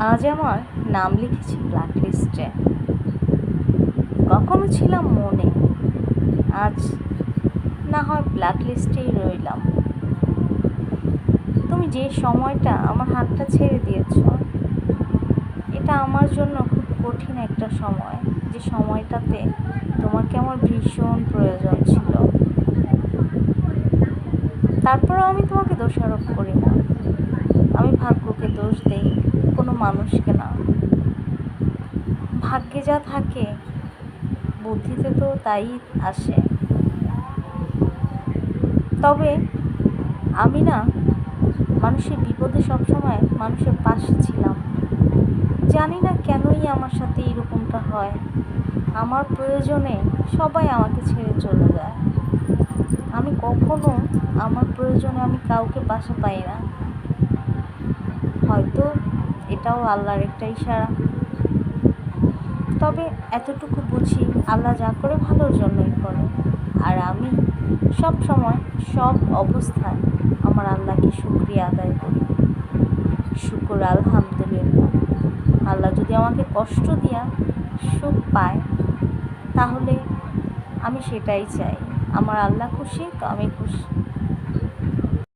আজ আমার নাম লিখেছি ব্ল্যাক লিস্টে। কখনো ছিলাম মনে, আজ না হয় ব্ল্যাক লিস্টেই রইলাম। তুমি যে সময়টা আমার হাতটা ছেড়ে দিয়েছ, এটা আমার জন্য খুব কঠিন একটা সময়, যে সময়টাতে তোমাকে আমার ভীষণ প্রয়োজন ছিল। তারপরেও আমি তোমাকে দোষারোপ করি না, আমি ভাগ্যকে দোষ দেই, কোনো মানুষকে না। ভাগ্যে যা থাকে বুদ্ধিতে তো তাই আসে। তবে আমি না মানুষের বিপদে সবসময় মানুষের পাশে ছিলাম। জানি না কেনই আমার সাথে এরকমটা হয়। আমার প্রয়োজনে সবাই আমাকে ছেড়ে চলে যায়। আমি কখনো আমার প্রয়োজনে আমি কাউকে পাশে পাই না। হয়তো এটাও আল্লাহর একটা ইশারা। তবে এতটুকু বুঝি, আল্লাহ যা করে ভালোর জন্যই করে। আর আমি সব সময় সব অবস্থায় আমার আল্লাহকে শুকরিয়া আদায় করি। শুকর আলহামদুলিল্লাহ। আল্লাহ যদি আমাকে কষ্ট দিয়া সুখ পায়, তাহলে আমি সেটাই চাই। আমার আল্লাহ খুশি তো আমি খুশি।